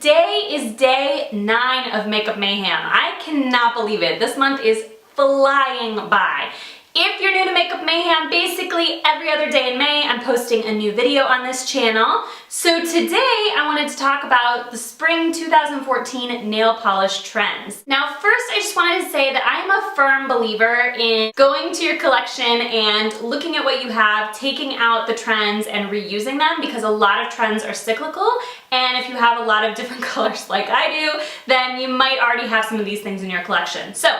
today is day 9 of Makeup Mayhem. I cannot believe it. This month is flying by. If you're new to Makeup Mayhem, basically every other day in May, I'm posting a new video on this channel. So today I wanted to talk about the spring 2014 nail polish trends. Now first I just wanted to say that I'm a firm believer in going to your collection and looking at what you have, taking out the trends and reusing them, because a lot of trends are cyclical, and if you have a lot of different colors like I do, then you might already have some of these things in your collection. So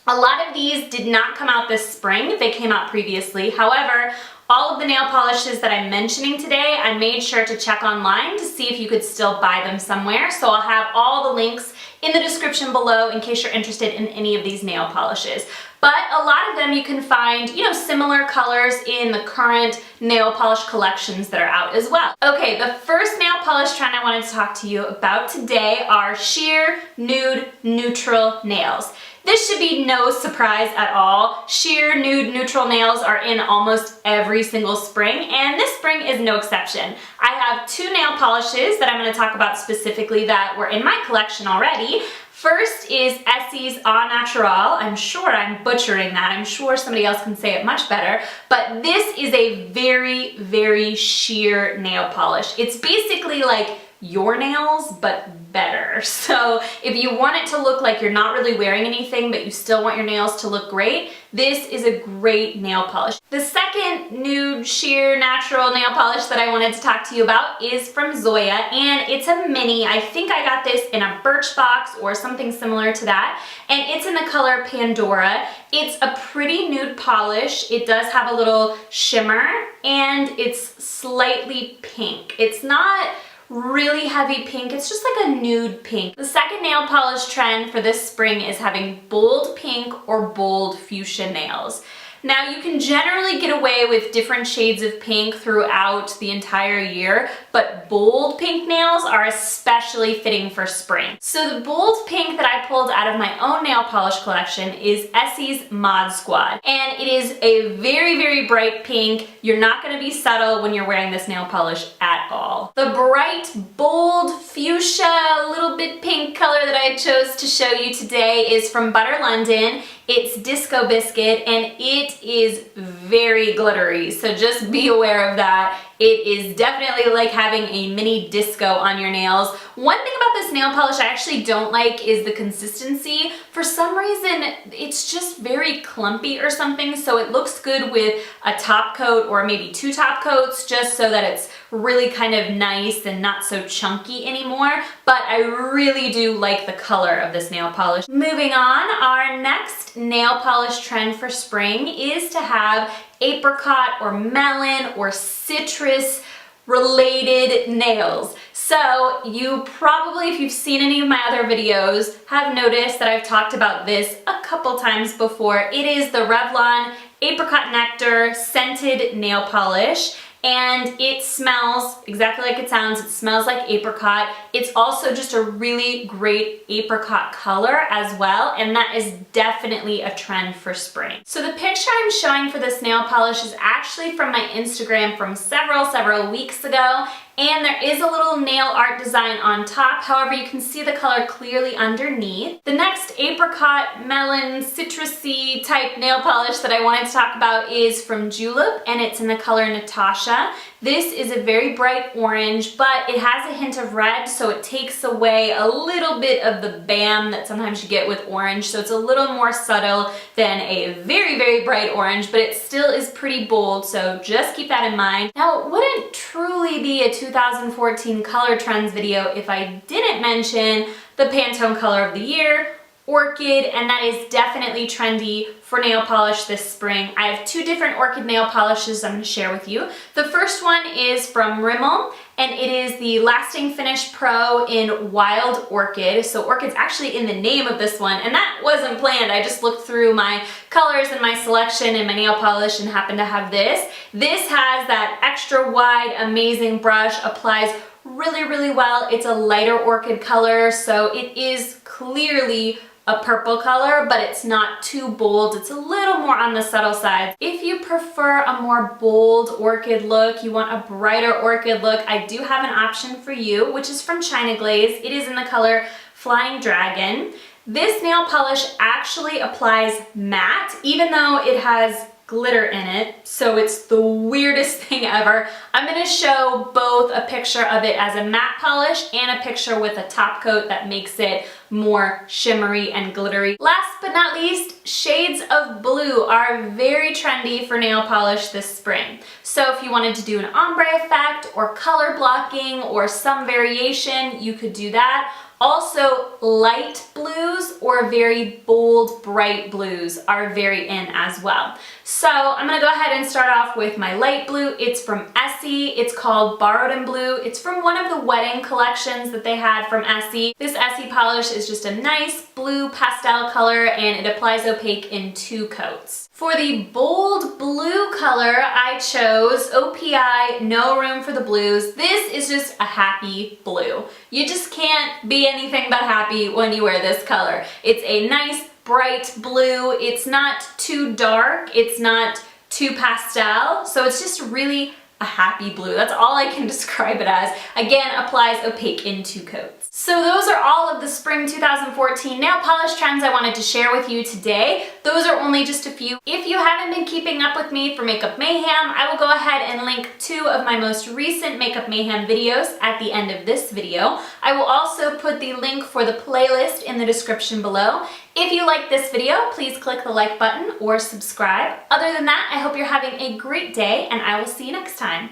a lot of these did not come out this spring, they came out previously. However, all of the nail polishes that I'm mentioning today, I made sure to check online to see if you could still buy them somewhere. So I'll have all the links in the description below in case you're interested in any of these nail polishes. But a lot of them you can find, similar colors in the current nail polish collections that are out as well. Okay, the first nail polish trend I wanted to talk to you about today are sheer nude neutral nails. This should be no surprise at all. Sheer nude neutral nails are in almost every single spring, and this spring is no exception. I have 2 nail polishes that I'm going to talk about specifically that were in my collection already. First is Essie's Au Natural. I'm sure I'm butchering that. I'm sure somebody else can say it much better, but this is a very, very sheer nail polish. It's basically like your nails, but better. So if you want it to look like you're not really wearing anything, but you still want your nails to look great, this is a great nail polish. The second nude sheer natural nail polish that I wanted to talk to you about is from Zoya, and it's a mini. I think I got this in a Birchbox or something similar to that, and it's in the color Pandora. It's a pretty nude polish. It does have a little shimmer, and it's slightly pink. It's not really heavy pink, it's just like a nude pink. The second nail polish trend for this spring is having bold pink or bold fuchsia nails. Now you can generally get away with different shades of pink throughout the entire year, but bold pink nails are especially fitting for spring. So the bold pink that I pulled out of my own nail polish collection is Essie's Mod Squad. And it is a very, very bright pink. You're not going to be subtle when you're wearing this nail polish at all. The bright, bold fuchsia, little bit pink color that I chose to show you today is from Butter London. It's Disco Biscuit, and it is very glittery, so just be aware of that. It is definitely like having a mini disco on your nails. One thing about this nail polish I actually don't like is the consistency. For some reason, it's just very clumpy or something, so it looks good with a top coat or maybe 2 top coats, just so that it's really kind of nice and not so chunky anymore. But I really do like the color of this nail polish. Moving on, our next nail polish trend for spring is to have apricot or melon or citrus related nails. So you probably, if you've seen any of my other videos, have noticed that I've talked about this a couple times before. It is the Revlon Apricot Nectar Scented Nail Polish, and it smells exactly like it sounds. It smells like apricot. It's also just a really great apricot color as well, and that is definitely a trend for spring. So the picture I'm showing for this nail polish is actually from my Instagram from several weeks ago, and there is a little nail art design on top. However, you can see the color clearly underneath. The next apricot, melon, citrusy type nail polish that I wanted to talk about is from Julep, and it's in the color Natasha. This is a very bright orange, but it has a hint of red, so it takes away a little bit of the bam that sometimes you get with orange, so it's a little more subtle than a very, very bright orange, but it still is pretty bold, so just keep that in mind. Now, it wouldn't truly be a 2014 color trends video if I didn't mention the Pantone color of the year, Orchid, and that is definitely trendy for nail polish this spring. I have 2 different Orchid nail polishes I'm going to share with you. The first one is from Rimmel, and it is the Lasting Finish Pro in Wild Orchid. So Orchid's actually in the name of this one, and that wasn't planned. I just looked through my colors and my selection and my nail polish and happened to have this. This has that extra wide, amazing brush, applies really, really well. It's a lighter orchid color, so it is clearly a purple color, but it's not too bold. It's a little more on the subtle side. If you prefer a more bold orchid look, you want a brighter orchid look, I do have an option for you, which is from China Glaze. It is in the color Flying Dragon. This nail polish actually applies matte, even though it has glitter in it, so it's the weirdest thing ever. I'm going to show both a picture of it as a matte polish and a picture with a top coat that makes it more shimmery and glittery. Last but not least, shades of blue are very trendy for nail polish this spring. So if you wanted to do an ombre effect or color blocking or some variation, you could do that. Also, light blues or very bold, bright blues are very in as well. So I'm gonna go ahead and start off with my light blue. It's from Essie. It's called Borrowed in Blue. It's from one of the wedding collections that they had from Essie. This Essie polish is just a nice blue pastel color and it applies opaque in 2 coats. For the bold blue color, I chose OPI No Room for the Blues. This is just a happy blue. You just can't be anything but happy when you wear this color. It's a nice bright blue. It's not too dark. It's not too pastel. So it's just really a happy blue. That's all I can describe it as. Again, applies opaque in 2 coats. So those are all of the spring 2014 nail polish trends I wanted to share with you today. Those are only just a few. If you haven't been keeping up with me for Makeup Mayhem, I will go ahead and link 2 of my most recent Makeup Mayhem videos at the end of this video. I will also put the link for the playlist in the description below. If you like this video, please click the like button or subscribe. Other than that, I hope you're having a great day and I will see you next time.